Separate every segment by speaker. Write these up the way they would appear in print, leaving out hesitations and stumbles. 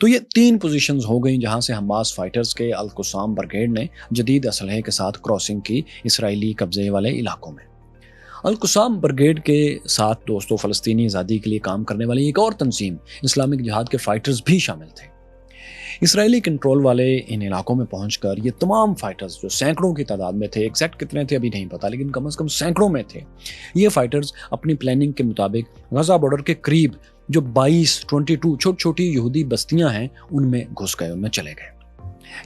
Speaker 1: تو یہ 3 پوزیشنز ہو گئیں جہاں سے حماس فائٹرز کے القسام برگیڈ نے جدید اسلحے کے ساتھ کراسنگ کی اسرائیلی قبضے والے علاقوں میں۔ القسام برگیڈ کے ساتھ دوستوں فلسطینی آزادی کے لیے کام کرنے والی ایک اور تنظیم اسلامک جہاد کے فائٹرز بھی شامل تھے۔ اسرائیلی کنٹرول والے ان علاقوں میں پہنچ کر یہ تمام فائٹرز جو سینکڑوں کی تعداد میں تھے، ایگزیکٹ کتنے تھے ابھی نہیں پتا لیکن کم از کم سینکڑوں میں تھے، یہ فائٹرز اپنی پلاننگ کے مطابق غزہ بارڈر کے قریب جو 22 چھوٹی چھوٹی یہودی بستیاں ہیں ان میں گھس گئے، ان میں چلے گئے۔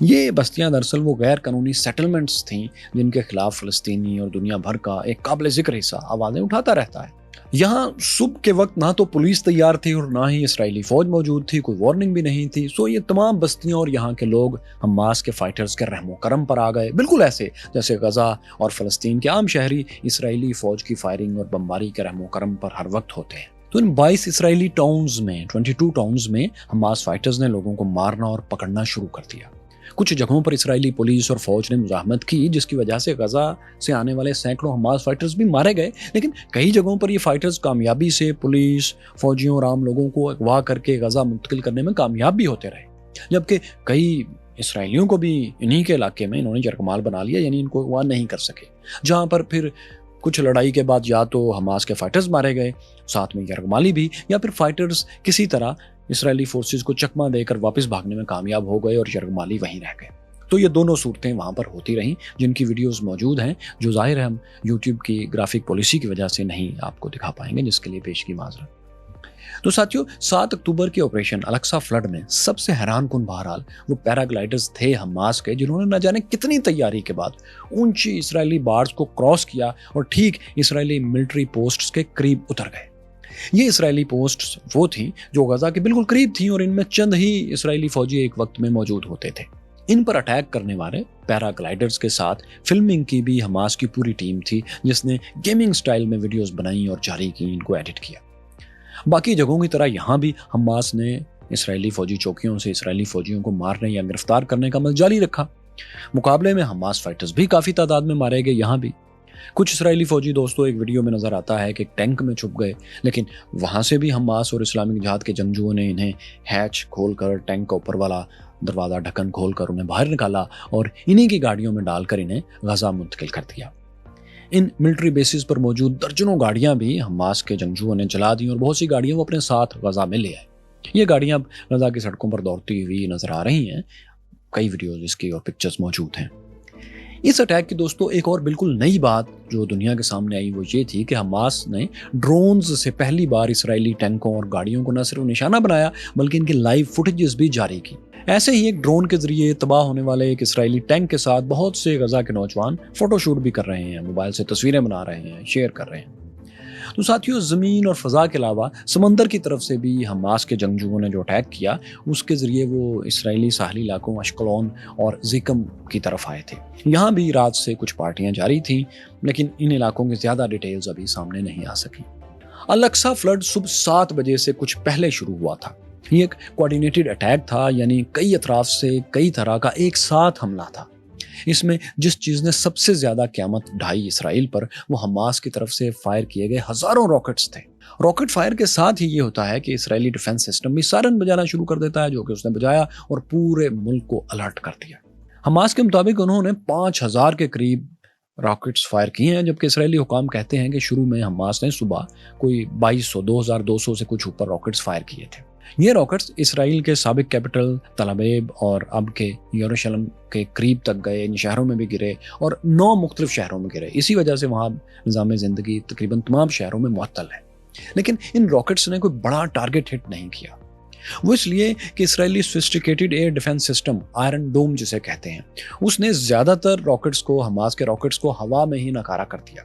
Speaker 1: یہ بستیاں دراصل وہ غیر قانونی سیٹلمنٹس تھیں جن کے خلاف فلسطینی اور دنیا بھر کا ایک قابل ذکر حصہ آوازیں اٹھاتا رہتا ہے۔ یہاں صبح کے وقت نہ تو پولیس تیار تھی اور نہ ہی اسرائیلی فوج موجود تھی، کوئی وارننگ بھی نہیں تھی، سو یہ تمام بستیاں اور یہاں کے لوگ حماس کے فائٹرز کے رحم و کرم پر آ گئے، بالکل ایسے جیسے غزہ اور فلسطین کے عام شہری اسرائیلی فوج کی فائرنگ اور بمباری کے رحم و کرم پر ہر وقت ہوتے ہیں۔ تو ان 22 اسرائیلی ٹاؤنز میں 22 ٹاؤنز میں حماس فائٹرز نے لوگوں کو مارنا اور پکڑنا شروع کر دیا۔ کچھ جگہوں پر اسرائیلی پولیس اور فوج نے مزاحمت کی جس کی وجہ سے غزہ سے آنے والے سینکڑوں حماس فائٹرز بھی مارے گئے، لیکن کئی جگہوں پر یہ فائٹرز کامیابی سے پولیس، فوجیوں اور عام لوگوں کو اغوا کر کے غزہ منتقل کرنے میں کامیاب بھی ہوتے رہے، جبکہ کئی اسرائیلیوں کو بھی انہی کے علاقے میں انہوں نے یرغمال بنا لیا، یعنی ان کو اغوا نہیں کر سکے، جہاں پر پھر کچھ لڑائی کے بعد یا تو حماس کے فائٹرز مارے گئے، ساتھ میں یرغمالی بھی، یا پھر فائٹرز کسی طرح اسرائیلی فورسز کو چکمہ دے کر واپس بھاگنے میں کامیاب ہو گئے اور یرغمالی وہیں رہ گئے۔ تو یہ دونوں صورتیں وہاں پر ہوتی رہیں جن کی ویڈیوز موجود ہیں، جو ظاہر ہے ہم یوٹیوب کی گرافک پالیسی کی وجہ سے نہیں آپ کو دکھا پائیں گے، جس کے لیے پیش کی معذرت۔ تو ساتھیوں 7 اکتوبر کے آپریشن الاقصی فلڈ میں سب سے حیران کن بہرحال وہ پیراگلائڈرز تھے حماس کے، جنہوں نے نہ جانے کتنی تیاری کے بعد اونچی اسرائیلی بارز کو کراس کیا اور ٹھیک اسرائیلی ملٹری پوسٹس کے قریب اتر گئے۔ یہ اسرائیلی پوسٹس وہ تھیں جو غزہ کے بالکل قریب تھیں اور ان میں چند ہی اسرائیلی فوجی ایک وقت میں موجود ہوتے تھے۔ ان پر اٹیک کرنے والے پیراگلائڈرز کے ساتھ فلمنگ کی بھی حماس کی پوری ٹیم تھی، جس نے گیمنگ سٹائل میں ویڈیوز بنائی اور جاری کی، ان کو ایڈٹ کیا۔ باقی جگہوں کی طرح یہاں بھی حماس نے اسرائیلی فوجی چوکیوں سے اسرائیلی فوجیوں کو مارنے یا گرفتار کرنے کا عمل جاری رکھا۔ مقابلے میں حماس فائٹرز بھی کافی تعداد میں مارے گئے۔ یہاں بھی کچھ اسرائیلی فوجی دوستوں ایک ویڈیو میں نظر آتا ہے کہ ایک ٹینک میں چھپ گئے، لیکن وہاں سے بھی حماس اور اسلامک جہاد کے جنگجوؤں نے انہیں ہیچ کھول کر، ٹینک کا اوپر والا دروازہ ڈھکن کھول کر انہیں باہر نکالا اور انہی کی گاڑیوں میں ڈال کر انہیں غزہ منتقل کر دیا۔ ان ملٹری بیسز پر موجود درجنوں گاڑیاں بھی حماس کے جنگجوؤں نے جلا دیں اور بہت سی گاڑیاں وہ اپنے ساتھ غزہ میں لے آئے۔ یہ گاڑیاں اب غزہ کی سڑکوں پر دوڑتی ہوئی نظر آ رہی ہیں، کئی ویڈیوز اس کی اور پکچرز موجود ہیں۔ اس اٹیک کی دوستوں ایک اور بالکل نئی بات جو دنیا کے سامنے آئی وہ یہ تھی کہ حماس نے ڈرونز سے پہلی بار اسرائیلی ٹینکوں اور گاڑیوں کو نہ صرف نشانہ بنایا بلکہ ان کی لائیو فوٹیجز بھی جاری کی۔ ایسے ہی ایک ڈرون کے ذریعے تباہ ہونے والے ایک اسرائیلی ٹینک کے ساتھ بہت سے غزہ کے نوجوان فوٹو شوٹ بھی کر رہے ہیں، موبائل سے تصویریں بنا رہے ہیں، شیئر کر رہے ہیں۔ تو ساتھیوں زمین اور فضا کے علاوہ سمندر کی طرف سے بھی حماس کے جنگجوؤں نے جو اٹیک کیا اس کے ذریعے وہ اسرائیلی ساحلی علاقوں اشکلون اور زیکم کی طرف آئے تھے۔ یہاں بھی رات سے کچھ پارٹیاں جاری تھیں، لیکن ان علاقوں کی زیادہ ڈیٹیلز ابھی سامنے نہیں آ سکی۔ الاقصی فلڈ صبح 7 بجے سے کچھ پہلے شروع ہوا تھا۔ یہ ایک کوارڈینیٹڈ اٹیک تھا، یعنی کئی اطراف سے کئی طرح کا ایک ساتھ حملہ تھا۔ اس میں جس چیز نے سب سے زیادہ قیامت ڈھائی اسرائیل پر وہ حماس کی طرف سے فائر کیے گئے ہزاروں راکٹس تھے۔ راکٹ فائر کے ساتھ ہی یہ ہوتا ہے کہ اسرائیلی ڈیفنس سسٹم بھی سائرن بجانا شروع کر دیتا ہے، جو کہ اس نے بجایا اور پورے ملک کو الرٹ کر دیا۔ حماس کے مطابق انہوں نے 5000 کے قریب راکٹس فائر کیے ہیں، جبکہ اسرائیلی حکام کہتے ہیں کہ شروع میں حماس نے صبح کوئی 2200 سے کچھ اوپر راکٹس فائر کیے تھے۔ یہ راکٹس اسرائیل کے سابق کیپٹل تل ابیب اور اب کے یروشلم کے قریب تک گئے، ان شہروں میں بھی گرے اور 9 مختلف شہروں میں گرے۔ اسی وجہ سے وہاں نظام زندگی تقریباً تمام شہروں میں معطل ہے۔ لیکن ان راکٹس نے کوئی بڑا ٹارگٹ ہٹ نہیں کیا، وہ اس لیے کہ اسرائیلی sophisticated air defence system iron dome جسے کہتے ہیں، اس نے زیادہ تر راکٹس کو، حماس کے راکٹس کو ہوا میں ہی ناکارہ کر دیا۔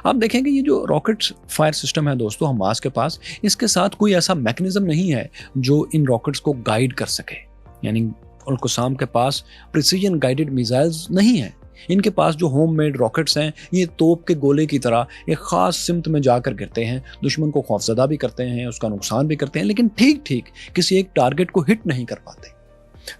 Speaker 1: آپ دیکھیں کہ یہ جو راکٹ فائر سسٹم ہے دوستو حماس کے پاس، اس کے ساتھ کوئی ایسا میکنزم نہیں ہے جو ان راکٹس کو گائیڈ کر سکے، یعنی القسام کے پاس پریسیجن گائیڈڈ میزائلز نہیں ہیں۔ ان کے پاس جو ہوم میڈ راکٹس ہیں یہ توپ کے گولے کی طرح ایک خاص سمت میں جا کر گرتے ہیں، دشمن کو خوفزدہ بھی کرتے ہیں، اس کا نقصان بھی کرتے ہیں، لیکن ٹھیک کسی ایک ٹارگٹ کو ہٹ نہیں کر پاتے۔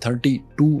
Speaker 1: 32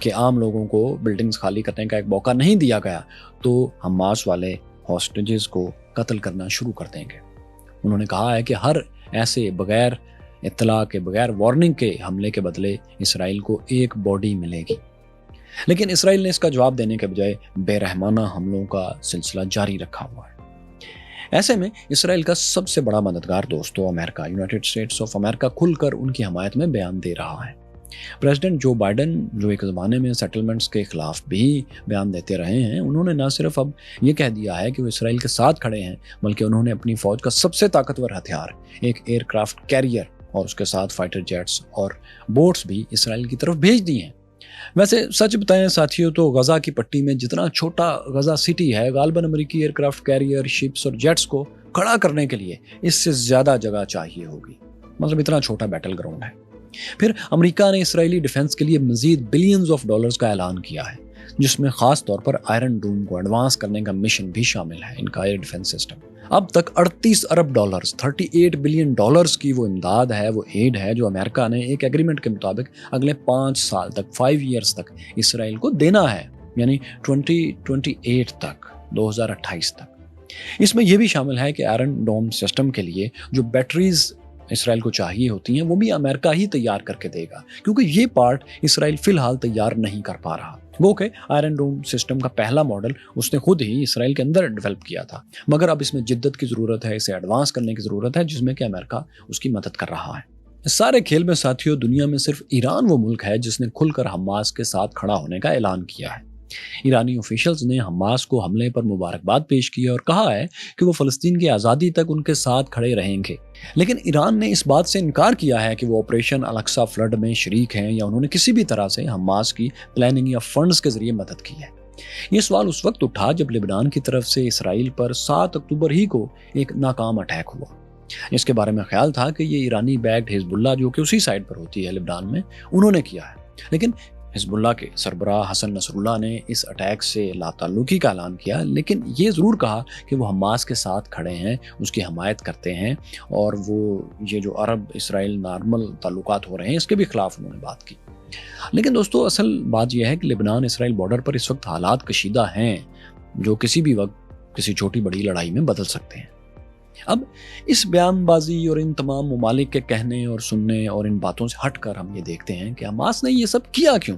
Speaker 1: کہ عام لوگوں کو بلڈنگز خالی کرنے کا ایک موقع نہیں دیا گیا تو حماس والے ہاسٹیجز کو قتل کرنا شروع کر دیں گے۔ انہوں نے کہا ہے کہ ہر ایسے بغیر اطلاع کے، بغیر وارننگ کے حملے کے بدلے اسرائیل کو ایک باڈی ملے گی، لیکن اسرائیل نے اس کا جواب دینے کے بجائے بے رحمانہ حملوں کا سلسلہ جاری رکھا ہوا ہے۔ ایسے میں اسرائیل کا سب سے بڑا مددگار دوستو امریکہ، یونائٹڈ اسٹیٹس آف امریکہ کھل کر ان کی حمایت میں بیان دے رہا ہے۔ پریزیڈنٹ جو بائیڈن، جو ایک زمانے میں سیٹلمنٹس کے خلاف بھی بیان دیتے رہے ہیں، انہوں نے نہ صرف اب یہ کہہ دیا ہے کہ وہ اسرائیل کے ساتھ کھڑے ہیں، بلکہ انہوں نے اپنی فوج کا سب سے طاقتور ہتھیار، ایک ایئر کرافٹ کیریئر اور اس کے ساتھ فائٹر جیٹس اور بوٹس بھی اسرائیل کی طرف بھیج دی ہیں۔ ویسے سچ بتائیں ساتھیوں تو غزہ کی پٹی میں جتنا چھوٹا غزہ سٹی ہے، غالباً امریکی ایئر کرافٹ کیریئر، شپس اور جیٹس کو کھڑا کرنے کے لیے اس سے زیادہ جگہ چاہیے ہوگی، مطلب اتنا چھوٹا بیٹل گراؤنڈ ہے۔ پھر امریکہ نے اسرائیلی ڈیفنس کے لیے مزید بلینز آف ڈالرز کا اعلان کیا ہے، جس میں خاص طور پر آئرن ڈوم کو ایڈوانس کرنے کا مشن بھی شامل ہے۔ ان کا ایئر ڈیفنس سسٹم اب تک 38 ارب ڈالرز، 38 بلین ڈالرز کی وہ امداد ہے، وہ ایڈ ہے جو امریکہ نے ایک ایگریمنٹ کے مطابق اگلے 5 سال تک، 5 ایئرز تک اسرائیل کو دینا ہے، یعنی 2028 تک، 2028 تک۔ اس میں یہ بھی شامل ہے کہ آئرن ڈوم سسٹم کے لیے جو بیٹریز اسرائیل کو چاہیے ہوتی ہیں وہ بھی امریکہ ہی تیار کر کے دے گا، کیونکہ یہ پارٹ اسرائیل فی الحال تیار نہیں کر پا رہا۔ وہ کہ آئرن ڈوم سسٹم کا پہلا ماڈل اس نے خود ہی اسرائیل کے اندر ڈیولپ کیا تھا، مگر اب اس میں جدت کی ضرورت ہے، اسے ایڈوانس کرنے کی ضرورت ہے، جس میں کہ امریکہ اس کی مدد کر رہا ہے۔ اس سارے کھیل میں ساتھیوں دنیا میں صرف ایران وہ ملک ہے جس نے کھل کر حماس کے ساتھ کھڑا ہونے کا اعلان کیا ہے۔ ایرانی آفیشلز نے حماس کو حملے پر مبارکباد پیش کی اور کہا ہے کہ وہ فلسطین کی آزادی تک ان کے ساتھ کھڑے رہیں گے، لیکن ایران نے اس بات سے انکار کیا ہے کہ وہ آپریشن الاقصی فلڈ میں شریک ہیں یا انہوں نے کسی بھی طرح سے حماس کی پلاننگ یا فنڈز کے ذریعے مدد کی ہے۔ یہ سوال اس وقت اٹھا جب لبنان کی طرف سے اسرائیل پر 7 اکتوبر ہی کو ایک ناکام اٹیک ہوا۔ اس کے بارے میں خیال تھا کہ یہ ایرانی بیکڈ حزب اللہ، جو کہ اسی سائڈ پر ہوتی ہے لبنان میں، انہوں نے کیا ہے، لیکن حزب اللہ کے سربراہ حسن نصر اللہ نے اس اٹیک سے لا تعلقی کا اعلان کیا، لیکن یہ ضرور کہا کہ وہ حماس کے ساتھ کھڑے ہیں، اس کی حمایت کرتے ہیں، اور وہ یہ جو عرب اسرائیل نارمل تعلقات ہو رہے ہیں اس کے بھی خلاف انہوں نے بات کی۔ لیکن دوستو اصل بات یہ ہے کہ لبنان اسرائیل بارڈر پر اس وقت حالات کشیدہ ہیں جو کسی بھی وقت کسی چھوٹی بڑی لڑائی میں بدل سکتے ہیں۔ اب اس بیان بازی اور ان تمام ممالک کے کہنے اور سننے اور ان باتوں سے ہٹ کر ہم یہ دیکھتے ہیں کہ حماس نے یہ سب کیا کیوں،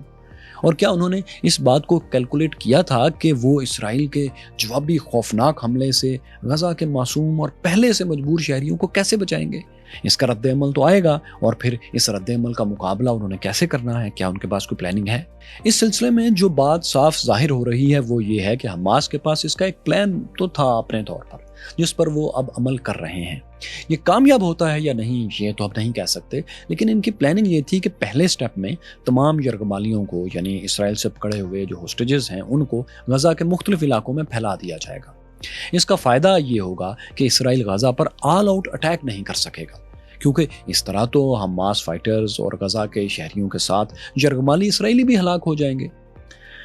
Speaker 1: اور کیا انہوں نے اس بات کو کیلکولیٹ کیا تھا کہ وہ اسرائیل کے جوابی خوفناک حملے سے غزہ کے معصوم اور پہلے سے مجبور شہریوں کو کیسے بچائیں گے؟ اس کا رد عمل تو آئے گا، اور پھر اس رد عمل کا مقابلہ انہوں نے کیسے کرنا ہے؟ کیا ان کے پاس کوئی پلاننگ ہے؟ اس سلسلے میں جو بات صاف ظاہر ہو رہی ہے وہ یہ ہے کہ حماس کے پاس اس کا ایک پلان تو تھا اپنے طور پر، جس پر وہ اب عمل کر رہے ہیں۔ یہ کامیاب ہوتا ہے یا نہیں یہ تو اب نہیں کہہ سکتے، لیکن ان کی پلاننگ یہ تھی کہ پہلے سٹیپ میں تمام یرغمالیوں کو، یعنی اسرائیل سے پکڑے ہوئے جو ہوسٹیجز ہیں، ان کو غزہ کے مختلف علاقوں میں پھیلا دیا جائے گا۔ اس کا فائدہ یہ ہوگا کہ اسرائیل غزہ پر آل آؤٹ اٹیک نہیں کر سکے گا، کیونکہ اس طرح تو حماس فائٹرز اور غزہ کے شہریوں کے ساتھ یرغمالی اسرائیلی بھی ہلاک ہو جائیں گے۔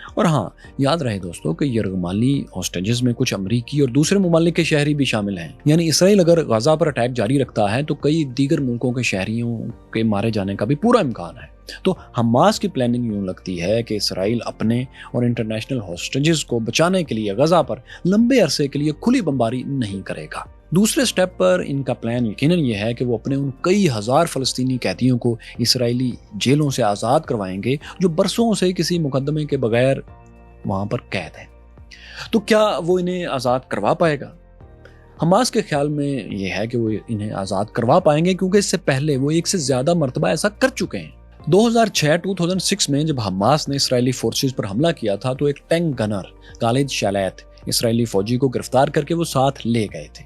Speaker 1: اور ہاں، یاد رہے دوستو کہ یرغمالی ہوسٹیجز میں کچھ امریکی اور دوسرے ممالک کے شہری بھی شامل ہیں، یعنی اسرائیل اگر غزہ پر اٹیک جاری رکھتا ہے تو کئی دیگر ملکوں کے شہریوں کے مارے جانے کا بھی پورا امکان ہے۔ تو حماس کی پلاننگ یوں لگتی ہے کہ اسرائیل اپنے اور انٹرنیشنل ہوسٹیجز کو بچانے کے لیے غزہ پر لمبے عرصے کے لیے کھلی بمباری نہیں کرے گا۔ دوسرے سٹیپ پر ان کا پلان یقیناً یہ ہے کہ وہ اپنے ان کئی ہزار فلسطینی قیدیوں کو اسرائیلی جیلوں سے آزاد کروائیں گے جو برسوں سے کسی مقدمے کے بغیر وہاں پر قید ہیں۔ تو کیا وہ انہیں آزاد کروا پائے گا؟ حماس کے خیال میں یہ ہے کہ وہ انہیں آزاد کروا پائیں گے، کیونکہ اس سے پہلے وہ ایک سے زیادہ مرتبہ ایسا کر چکے ہیں۔ 2006 میں جب حماس نے اسرائیلی فورسز پر حملہ کیا تھا تو ایک ٹینک گنر خالد شالیت اسرائیلی فوجی کو گرفتار کر کے وہ ساتھ لے گئے تھے۔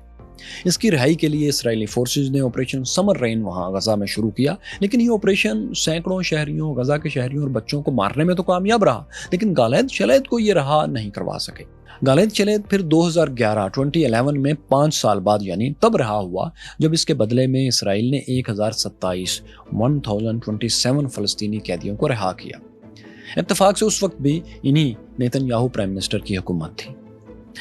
Speaker 1: اس کی رہائی کے لیے اسرائیلی فورسز نے آپریشن سمر رین وہاں غزہ میں شروع کیا، لیکن یہ آپریشن سینکڑوں شہریوں، غزہ کے شہریوں اور بچوں کو مارنے میں تو کامیاب رہا، لیکن خالد شالیت کو یہ رہا نہیں کروا سکے۔ خالد شالیت پھر 2011 میں 5 سال بعد یعنی تب رہا ہوا جب اس کے بدلے میں اسرائیل نے 1027 فلسطینی قیدیوں کو رہا کیا۔ اتفاق سے اس وقت بھی انہی نیتن یاہو پرائم منسٹر کی حکومت تھی۔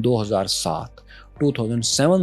Speaker 1: 2007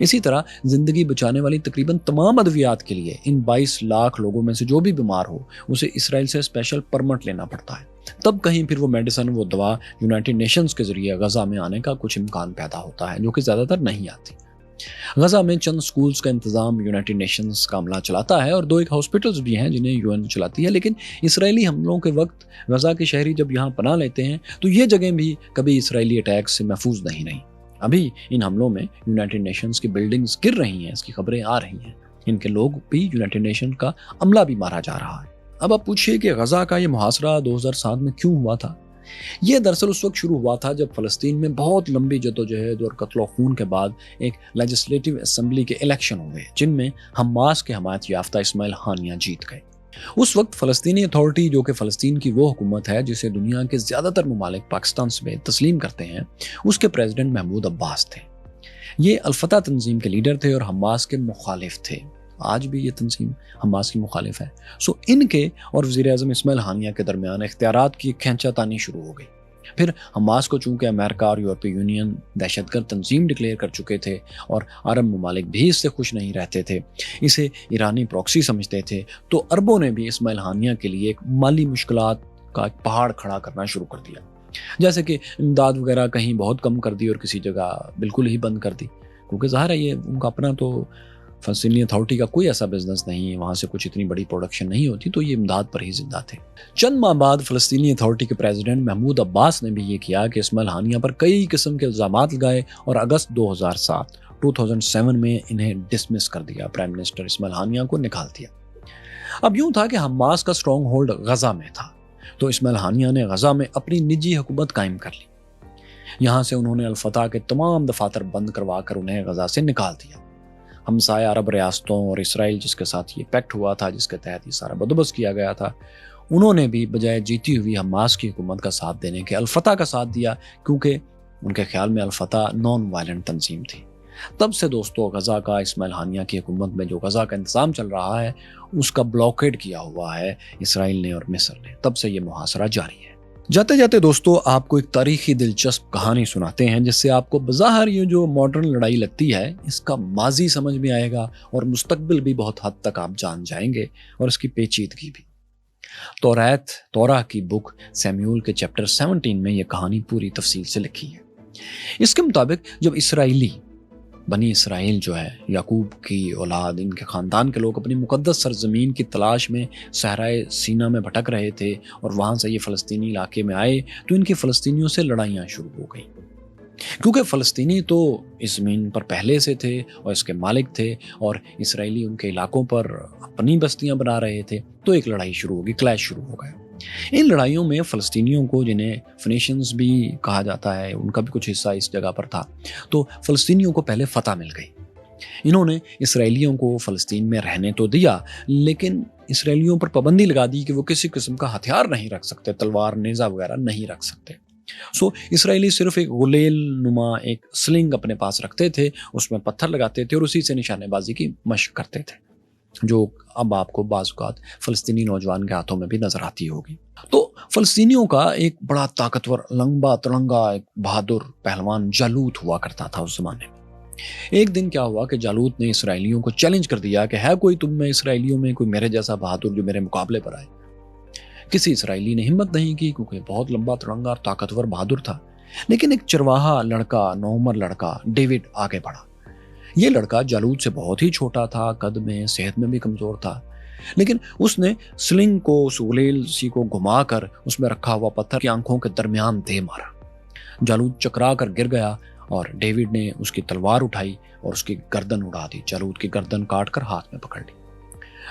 Speaker 1: اسی طرح زندگی بچانے والی تقریباً تمام ادویات کے لیے ان 22 لاکھ لوگوں میں سے جو بھی بیمار ہو اسے اسرائیل سے اسپیشل پرمٹ لینا پڑتا ہے، تب کہیں پھر وہ میڈیسن، وہ دوا یونائٹڈ نیشنز کے ذریعے غزہ میں آنے کا کچھ امکان پیدا ہوتا ہے، جو کہ زیادہ تر نہیں آتی۔ غزہ میں چند سکولز کا انتظام یونائٹڈ نیشنز کا عملہ چلاتا ہے اور 2 ہاسپٹلز بھی ہیں جنہیں UN چلاتی ہے، لیکن اسرائیلی حملوں کے وقت غزہ کے شہری جب یہاں پناہ لیتے ہیں تو یہ جگہیں بھی کبھی اسرائیلی اٹیک سے محفوظ نہیں رہیں۔ ابھی ان حملوں میں یونائٹڈ نیشنز کی بلڈنگز گر رہی ہیں، اس کی خبریں آ رہی ہیں، ان کے لوگ بھی یونائٹڈ نیشن کا عملہ بھی مارا جا رہا ہے۔ اب آپ پوچھئے کہ غزہ کا یہ محاصرہ 2007 میں کیوں ہوا تھا؟ یہ دراصل اس وقت شروع ہوا تھا جب فلسطین میں بہت لمبی جدوجہد اور قتل و خون کے بعد ایک لیجسلیٹو اسمبلی کے الیکشن ہوئے، جن میں حماس کے حمایت یافتہ اسماعیل ہانیہ جیت گئے۔ اس وقت فلسطینی اتھارٹی، جو کہ فلسطین کی وہ حکومت ہے جسے دنیا کے زیادہ تر ممالک پاکستان سمیت تسلیم کرتے ہیں، اس کے پریزیڈنٹ محمود عباس تھے۔ یہ الفتح تنظیم کے لیڈر تھے اور حماس کے مخالف تھے۔ آج بھی یہ تنظیم حماس کی مخالف ہے۔ ان کے اور وزیر اعظم اسماعیل ہانیہ کے درمیان اختیارات کی کھینچا تانی شروع ہو گئی۔ پھر حماس کو چونکہ امریکہ اور یورپی یونین دہشت گرد تنظیم ڈکلیئر کر چکے تھے اور عرب ممالک بھی اس سے خوش نہیں رہتے تھے، اسے ایرانی پروکسی سمجھتے تھے، تو عربوں نے بھی اسماعیل ہانیہ کے لیے ایک مالی مشکلات کا ایک پہاڑ کھڑا کرنا شروع کر دیا، جیسے کہ امداد وغیرہ کہیں بہت کم کر دی اور کسی جگہ بالکل ہی بند کر دی، کیونکہ ظاہر ہے یہ ان کا اپنا تو فلسطینی اتھارٹی کا کوئی ایسا بزنس نہیں ہے، وہاں سے کچھ اتنی بڑی پروڈکشن نہیں ہوتی، تو یہ امداد پر ہی زندہ تھے۔ چند ماہ بعد فلسطینی اتھارٹی کے پریزیڈنٹ محمود عباس نے بھی یہ کیا کہ اسماعیل ہانیہ پر کئی قسم کے الزامات لگائے اور اگست 2007 میں انہیں ڈسمس کر دیا، پرائم منسٹر اسماعیل ہانیہ کو نکال دیا۔ اب یوں تھا کہ حماس کا اسٹرانگ ہولڈ غزہ میں تھا، تو اسماعیل ہانیہ نے غزہ میں اپنی نجی حکومت قائم کر لی۔ یہاں سے انہوں نے الفتح کے تمام دفاتر بند کروا کر انہیں غزہ سے نکال دیا۔ ہمسایہ عرب ریاستوں اور اسرائیل، جس کے ساتھ یہ پیکٹ ہوا تھا، جس کے تحت یہ سارا بندوبست کیا گیا تھا، انہوں نے بھی بجائے جیتی ہوئی حماس کی حکومت کا ساتھ دینے کے الفتح کا ساتھ دیا، کیونکہ ان کے خیال میں الفتح نان وائلنٹ تنظیم تھی۔ تب سے دوستو غزہ کا اسماعیل ہانیہ کی حکومت میں جو غزہ کا انتظام چل رہا ہے اس کا بلاکیڈ کیا ہوا ہے اسرائیل نے اور مصر نے، تب سے یہ محاصرہ جاری ہے۔ جاتے جاتے دوستو آپ کو ایک تاریخی دلچسپ کہانی سناتے ہیں جس سے آپ کو بظاہر یہ جو ماڈرن لڑائی لگتی ہے اس کا ماضی سمجھ میں آئے گا اور مستقبل بھی بہت حد تک آپ جان جائیں گے اور اس کی پیچیدگی بھی۔ تورہ کی بک سیمیول کے چیپٹر 17 میں یہ کہانی پوری تفصیل سے لکھی ہے۔ اس کے مطابق جب بنی اسرائیل جو ہے، یعقوب کی اولاد، ان کے خاندان کے لوگ اپنی مقدس سرزمین کی تلاش میں صحرائے سینا میں بھٹک رہے تھے اور وہاں سے یہ فلسطینی علاقے میں آئے تو ان کی فلسطینیوں سے لڑائیاں شروع ہو گئیں، کیونکہ فلسطینی تو اس زمین پر پہلے سے تھے اور اس کے مالک تھے اور اسرائیلی ان کے علاقوں پر اپنی بستیاں بنا رہے تھے، تو ایک لڑائی شروع ہوگی، کلیش شروع ہو گیا۔ ان لڑائیوں میں فلسطینیوں کو، جنہیں فنیشنز بھی کہا جاتا ہے، ان کا بھی کچھ حصہ اس جگہ پر تھا، تو فلسطینیوں کو پہلے فتح مل گئی۔ انہوں نے اسرائیلیوں کو فلسطین میں رہنے تو دیا، لیکن اسرائیلیوں پر پابندی لگا دی کہ وہ کسی قسم کا ہتھیار نہیں رکھ سکتے، تلوار، نیزہ وغیرہ نہیں رکھ سکتے۔ اسرائیلی صرف ایک غلیل نما ایک سلنگ اپنے پاس رکھتے تھے، اس میں پتھر لگاتے تھے اور اسی سے نشانے بازی کی مشق کرتے تھے، جو اب آپ کو بعض اوقات فلسطینی نوجوان کے ہاتھوں میں بھی نظر آتی ہوگی۔ تو فلسطینیوں کا ایک بڑا طاقتور، لمبا ترنگا، ایک بہادر پہلوان جالوت ہوا کرتا تھا اس زمانے میں۔ ایک دن کیا ہوا کہ جالوت نے اسرائیلیوں کو چیلنج کر دیا کہ ہے کوئی تم میں اسرائیلیوں میں کوئی میرے جیسا بہادر جو میرے مقابلے پر آئے۔ کسی اسرائیلی نے ہمت نہیں کی، کیونکہ بہت لمبا ترنگا اور طاقتور بہادر تھا، لیکن ایک چرواہا لڑکا، نوعمر لڑکا ڈیوڈ آگے بڑھا۔ یہ لڑکا جالوت سے بہت ہی چھوٹا تھا، قد میں، صحت میں بھی کمزور تھا، لیکن اس نے سلنگ کو، اس غلیل سی کو گھما کر اس میں رکھا ہوا پتھر کی آنکھوں کے درمیان دے مارا۔ جالوت چکرا کر گر گیا اور ڈیوڈ نے اس کی تلوار اٹھائی اور اس کی گردن اڑا دی، جالوت کی گردن کاٹ کر ہاتھ میں پکڑ لی۔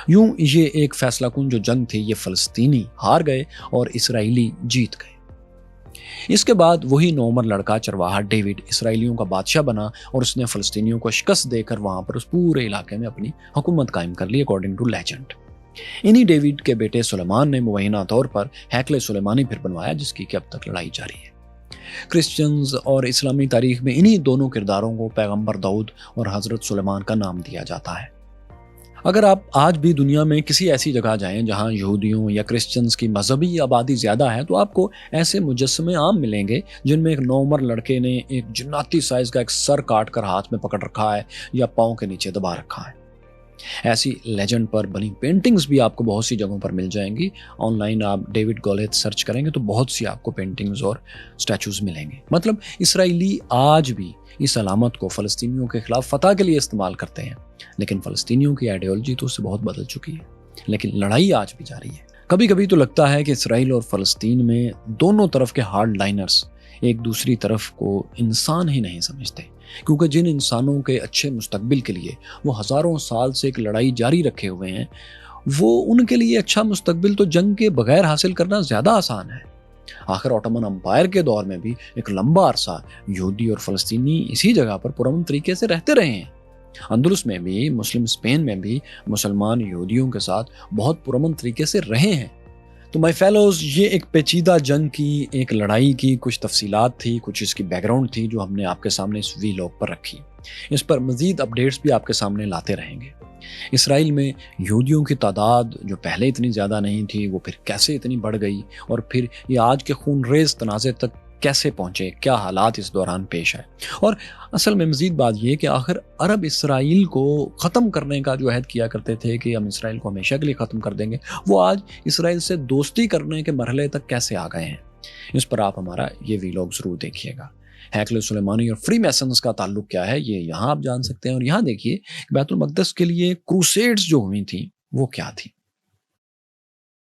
Speaker 1: یوں یہ ایک فیصلہ کن جو جنگ تھی، یہ فلسطینی ہار گئے اور اسرائیلی جیت گئے۔ اس کے بعد وہی نوعمر لڑکا چرواہا ڈیوڈ اسرائیلیوں کا بادشاہ بنا اور اس نے فلسطینیوں کو شکست دے کر وہاں پر اس پورے علاقے میں اپنی حکومت قائم کر لی اکارڈنگ ٹو لیجنڈ۔ انہی ڈیوڈ کے بیٹے سلیمان نے مبینہ طور پر ہیکل سلیمانی پھر بنوایا، جس کی کہ اب تک لڑائی جاری ہے۔ کرسچنز اور اسلامی تاریخ میں انہی دونوں کرداروں کو پیغمبر داؤد اور حضرت سلیمان کا نام دیا جاتا ہے۔ اگر آپ آج بھی دنیا میں کسی ایسی جگہ جائیں جہاں یہودیوں یا کرسچنز کی مذہبی آبادی زیادہ ہے تو آپ کو ایسے مجسمے عام ملیں گے جن میں ایک نوعمر لڑکے نے ایک جناتی سائز کا ایک سر کاٹ کر ہاتھ میں پکڑ رکھا ہے یا پاؤں کے نیچے دبا رکھا ہے۔ ایسی لیجنڈ پر بنی پینٹنگز بھی آپ کو بہت سی جگہوں پر مل جائیں گی۔ آن لائن آپ ڈیوڈ گولیت سرچ کریں گے تو بہت سی آپ کو پینٹنگز اور سٹیچوز ملیں گے۔ مطلب اسرائیلی آج بھی اس علامت کو فلسطینیوں کے خلاف فتح کے لیے استعمال کرتے ہیں، لیکن فلسطینیوں کی آئیڈیالوجی تو اس سے بہت بدل چکی ہے، لیکن لڑائی آج بھی جاری ہے۔ کبھی کبھی تو لگتا ہے کہ اسرائیل اور فلسطین میں دونوں طرف کے ہارڈ لائنرز ایک دوسری طرف کو انسان ہی نہیں سمجھتے، کیونکہ جن انسانوں کے اچھے مستقبل کے لیے وہ ہزاروں سال سے ایک لڑائی جاری رکھے ہوئے ہیں، وہ ان کے لیے اچھا مستقبل تو جنگ کے بغیر حاصل کرنا زیادہ آسان ہے۔ آخر اوٹومن امپائر کے دور میں بھی ایک لمبا عرصہ یہودی اور فلسطینی اسی جگہ پر پرامن طریقے سے رہتے رہے ہیں۔ اندلس میں بھی، مسلم اسپین میں بھی مسلمان یہودیوں کے ساتھ بہت پرامن طریقے سے رہے ہیں۔ تو مائی فیلوز، یہ ایک پیچیدہ جنگ کی، ایک لڑائی کی کچھ تفصیلات تھی، کچھ اس کی بیک گراؤنڈ تھی جو ہم نے آپ کے سامنے اس وی لاگ پر رکھی۔ اس پر مزید اپڈیٹس بھی آپ کے سامنے لاتے رہیں گے۔ اسرائیل میں یہودیوں کی تعداد جو پہلے اتنی زیادہ نہیں تھی وہ پھر کیسے اتنی بڑھ گئی، اور پھر یہ آج کے خون ریز تنازع تک کیسے پہنچے، کیا حالات اس دوران پیش آئے، اور اصل میں مزید بات یہ کہ آخر عرب اسرائیل کو ختم کرنے کا جو عہد کیا کرتے تھے کہ ہم اسرائیل کو ہمیشہ کے لیے ختم کر دیں گے، وہ آج اسرائیل سے دوستی کرنے کے مرحلے تک کیسے آ گئے ہیں۔ اس پر آپ ہمارا یہ ویلاگ ضرور دیکھیے گا۔ ہیکل سلیمانی اور فری میسنز کا تعلق کیا ہے یہ یہاں آپ جان سکتے ہیں، اور یہاں دیکھیے بیت المقدس کے لیے کروسیڈز جو ہوئی تھیں وہ کیا تھی۔